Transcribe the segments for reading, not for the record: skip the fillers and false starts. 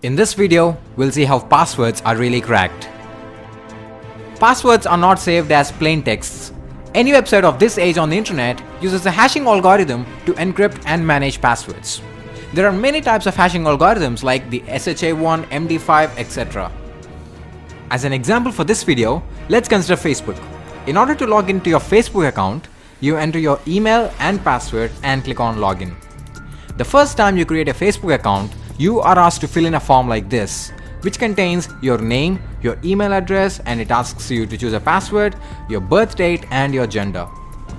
In this video, we'll see how passwords are really cracked. Passwords are not saved as plain texts. Any website of this age on the internet uses a hashing algorithm to encrypt and manage passwords. There are many types of hashing algorithms like the SHA-1, MD5, etc. As an example for this video, let's consider Facebook. In order to log into your Facebook account, you enter your email and password and click on login. The first time you create a Facebook account, you are asked to fill in a form like this, which contains your name, your email address, and it asks you to choose a password, your birth date, and your gender.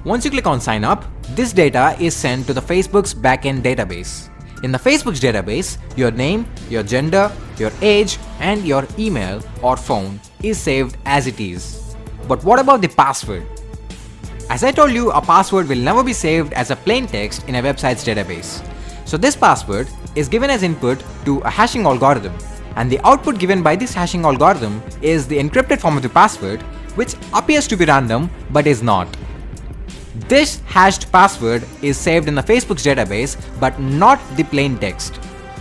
Once you click on sign up, this data is sent to the Facebook's backend database. In the Facebook's database, your name, your gender, your age, and your email or phone is saved as it is. But what about the password? As I told you, a password will never be saved as a plain text in a website's database. So this password is given as input to a hashing algorithm, and the output given by this hashing algorithm is the encrypted form of the password, which appears to be random but is not. This hashed password is saved in the Facebook's database but not the plain text,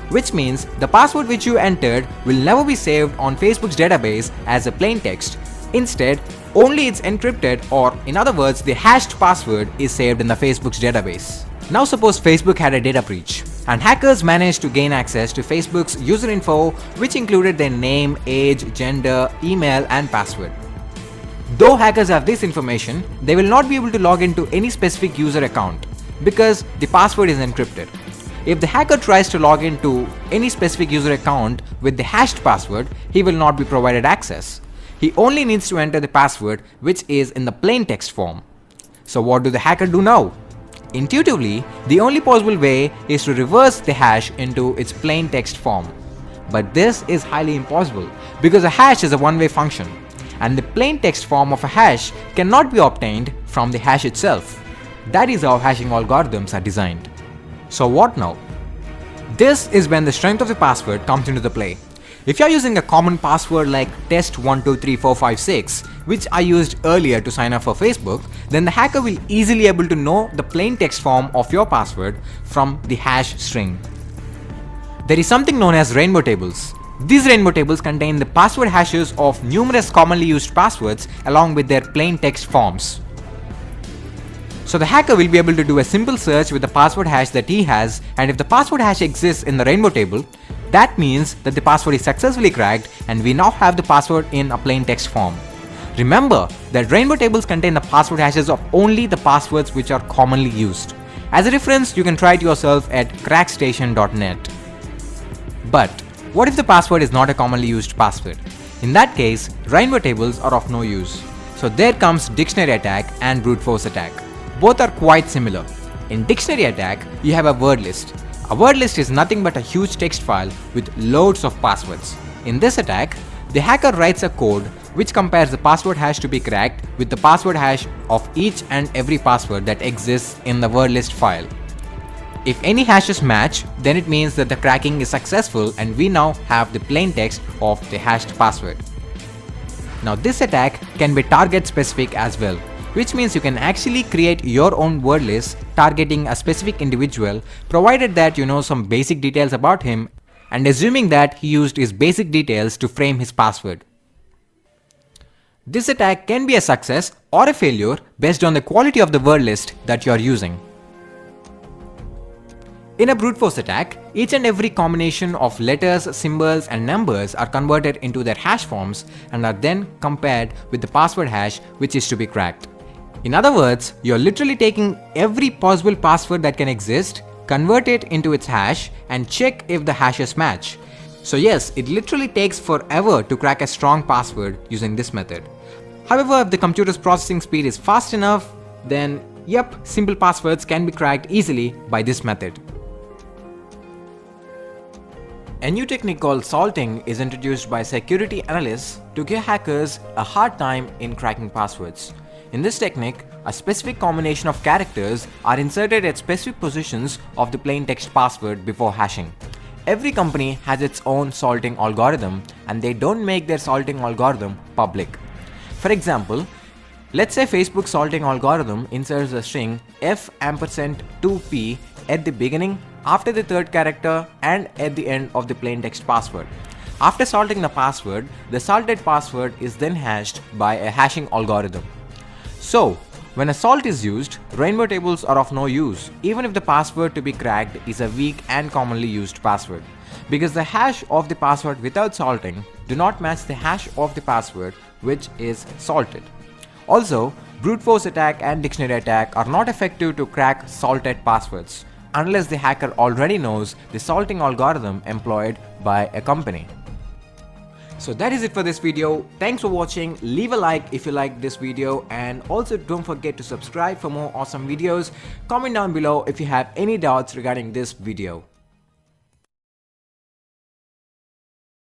which means the password which you entered will never be saved on Facebook's database as a plain text. Instead, only its encrypted, or in other words, the hashed password is saved in the Facebook's database. Now suppose Facebook had a data breach, and hackers managed to gain access to Facebook's user info, which included their name, age, gender, email, and password. Though hackers have this information, they will not be able to log into any specific user account because the password is encrypted. If the hacker tries to log into any specific user account with the hashed password, he will not be provided access. He only needs to enter the password, which is in the plain text form. So what do the hacker do now? Intuitively, the only possible way is to reverse the hash into its plain text form. But this is highly impossible because a hash is a one-way function, and the plain text form of a hash cannot be obtained from the hash itself. That is how hashing algorithms are designed. So what now? This is when the strength of the password comes into the play. If you are using a common password like test123456, which I used earlier to sign up for Facebook, then the hacker will easily able to know the plain text form of your password from the hash string. There is something known as rainbow tables. These rainbow tables contain the password hashes of numerous commonly used passwords along with their plain text forms. So the hacker will be able to do a simple search with the password hash that he has, and if the password hash exists in the rainbow table, that means that the password is successfully cracked and we now have the password in a plain text form. Remember that rainbow tables contain the password hashes of only the passwords which are commonly used. As a reference, you can try it yourself at crackstation.net. But what if the password is not a commonly used password? In that case, rainbow tables are of no use. So there comes dictionary attack and brute force attack. Both are quite similar. In dictionary attack, you have a word list. A word list is nothing but a huge text file with loads of passwords. In this attack, the hacker writes a code which compares the password hash to be cracked with the password hash of each and every password that exists in the word list file. If any hashes match, then it means that the cracking is successful and we now have the plain text of the hashed password. Now this attack can be target specific as well, which means you can actually create your own word list targeting a specific individual, provided that you know some basic details about him and assuming that he used his basic details to frame his password. This attack can be a success or a failure based on the quality of the word list that you are using. In a brute force attack, each and every combination of letters, symbols, and numbers are converted into their hash forms and are then compared with the password hash which is to be cracked. In other words, you're literally taking every possible password that can exist, convert it into its hash, and check if the hashes match. So yes, it literally takes forever to crack a strong password using this method. However, if the computer's processing speed is fast enough, then yep, simple passwords can be cracked easily by this method. A new technique called salting is introduced by security analysts to give hackers a hard time in cracking passwords. In this technique, a specific combination of characters are inserted at specific positions of the plain text password before hashing. Every company has its own salting algorithm and they don't make their salting algorithm public. For example, let's say Facebook's salting algorithm inserts the string f ampersand 2p at the beginning after the third character and at the end of the plain text password. After salting the password, the salted password is then hashed by a hashing algorithm. So, when a salt is used, rainbow tables are of no use, even if the password to be cracked is a weak and commonly used password, because the hash of the password without salting do not match the hash of the password which is salted. Also, brute force attack and dictionary attack are not effective to crack salted passwords, unless the hacker already knows the salting algorithm employed by a company. So that is it for this video. Thanks for watching. Leave a like if you liked this video, and also don't forget to subscribe for more awesome videos. Comment down below if you have any doubts regarding this video.